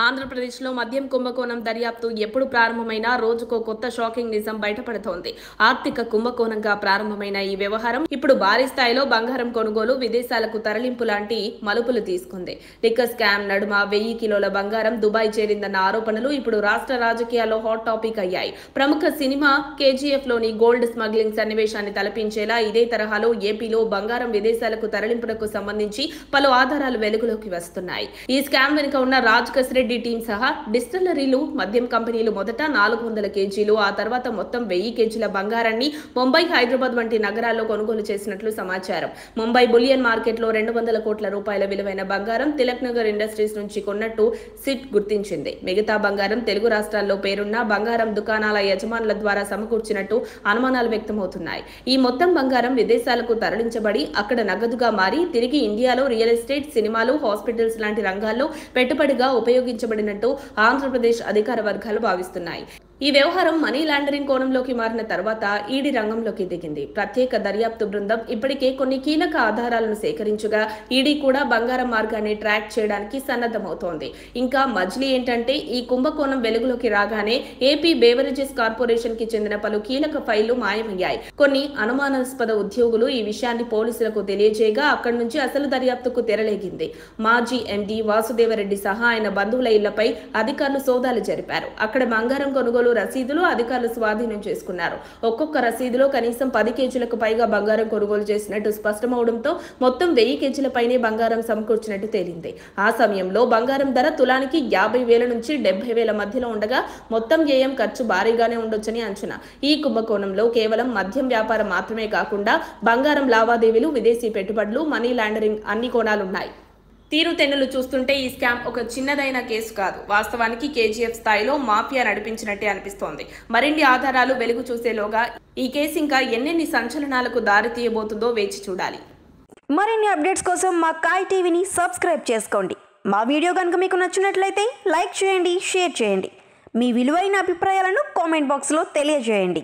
ఆంధ్రప్రదేశ్లో మద్యం కుంభకోణం దర్యాప్తు ఎప్పుడు ప్రారంభమైనా రోజుకో కొత్త షాకింగ్ నిజం బయటపడుతోంది. ఆర్థిక కుంభకోణంగా ప్రారంభమైన ఈ వ్యవహారం ఇప్పుడు భారీ స్థాయిలో బంగారం కొనుగోలు, విదేశాలకు తరలింపు లాంటి మలుపులు తీసుకుంది. లిక్కర్ స్కామ్ నడుమ 1000 కిలోల బంగారం దుబాయ్ చేరిందన్న ఆరోపణలు ఇప్పుడు రాష్ట్ర రాజకీయాల్లో హాట్ టాపిక్ అయ్యాయి. ప్రముఖ సినిమా కేజీఎఫ్ లోని గోల్డ్ స్మగ్లింగ్ సన్నివేశాన్ని తలపించేలా ఇదే తరహాలో ఏపీలో బంగారం విదేశాలకు తరలింపునకు సంబంధించి పలు ఆధారాలు వెలుగులోకి వస్తున్నాయి. ఈ స్కామ్ వెనుక ఉన్న రాజ్ రెడ్డి టీం సహా డిస్టిలరీలు, మద్యం కంపెనీలు మొదట 400 కేజీలు, ఆ తర్వాత మొత్తం 1000 కేజీల బంగారాన్ని ముంబై, హైదరాబాద్ వంటి నగరాల్లో కొనుగోలు చేసినట్లు సమాచారం. ముంబై బులియన్ మార్కెట్లో 200 కోట్ల రూపాయల విలువైన బంగారం తిలక్ నగర్ ఇండస్ట్రీస్ నుంచి కొన్నట్టు సిట్ గుర్తించింది. మిగతా బంగారం తెలుగు రాష్ట్రాల్లో పేరున్న బంగారం దుకాణాల యజమానుల ద్వారా సమకూర్చినట్టు అనుమానాలు వ్యక్తమవుతున్నాయి. ఈ మొత్తం బంగారం విదేశాలకు తరలించబడి అక్కడ నగదుగా మారి తిరిగి ఇండియాలో రియల్ ఎస్టేట్, సినిమాలు, హాస్పిటల్స్ లాంటి రంగాల్లో పెట్టుబడిగా ఉపయోగించబడినట్టు ఆంధ్రప్రదేశ్ అధికార వర్గాలు భావిస్తున్నాయి. ఈ వ్యవహారం మనీ లాండరింగ్ కోణంలోకి మారిన తర్వాత ఈడీ రంగంలోకి దిగింది. ప్రత్యేక దర్యాప్తు బృందం ఇప్పటికే కొన్ని కీలక ఆధారాలను సేకరించగా ఈడీ కూడా బంగారం మార్గాన్ని ట్రాక్ చేయడానికి సన్నద్ధమవుతోంది. ఇంకా మజిలీ ఏంటంటే ఈ కుంభకోణం వెలుగులోకి రాగానే ఏపీ బేవరేజెస్ కార్పొరేషన్ కి చెందిన పలు కీలక ఫైళ్లు మాయమయ్యాయి. కొన్ని అనుమానాస్పద ఉద్యోగులు ఈ విషయాన్ని పోలీసులకు తెలియజేయగా అక్కడి నుంచి అసలు దర్యాప్తుకు తెరలేగింది. మాజీ ఎండీ వాసుదేవరెడ్డి సహా ఆయన బంధువుల ఇళ్లపై అధికారులు సోదాలు జరిపారు. అక్కడ బంగారం కొనుగోలు రసీదులు అధికారులు స్వాధీనం చేసుకున్నారు. ఒక్కొక్క రసీదులో కనీసం 10 కేజీలకు పైగా బంగారం కొనుగోలు చేసినట్టు స్పష్టమవడంతో మొత్తం 1000 కేజీల పైనే బంగారం సమకూర్చినట్టు తేలింది. ఆ సమయంలో బంగారం ధర తులానికి 50,000 నుంచి 70,000 మధ్యలో ఉండగా మొత్తం వ్యయం ఖర్చు భారీగానే ఉండొచ్చని అంచనా. ఈ కుంభకోణంలో కేవలం మద్యం వ్యాపారం మాత్రమే కాకుండా బంగారం లావాదేవీలు, విదేశీ పెట్టుబడులు, మనీ లాండరింగ్ అన్ని కోణాలున్నాయి. తీరుతెన్నులు చూస్తుంటే ఈ స్కామ్ ఒక చిన్నదైన కేసు కాదు. వాస్తవానికి కేజీఎఫ్ స్థాయిలో మాఫియా నడిపించినట్టే అనిపిస్తోంది. మరిన్ని ఆధారాలు వెలుగు చూసేలోగా ఈ కేసు ఇంకా ఎన్నెన్ని సంచలనాలకు దారి తీయబోతుందో వేచి చూడాలి. మరిన్ని అప్డేట్స్ కోసం మా కాయ్ టీవీని సబ్స్క్రైబ్ చేసుకోండి. మా వీడియో కనుక మీకు నచ్చినట్లయితే లైక్ చేయండి, షేర్ చేయండి. మీ విలువైన అభిప్రాయాలను కామెంట్ బాక్స్లో తెలియజేయండి.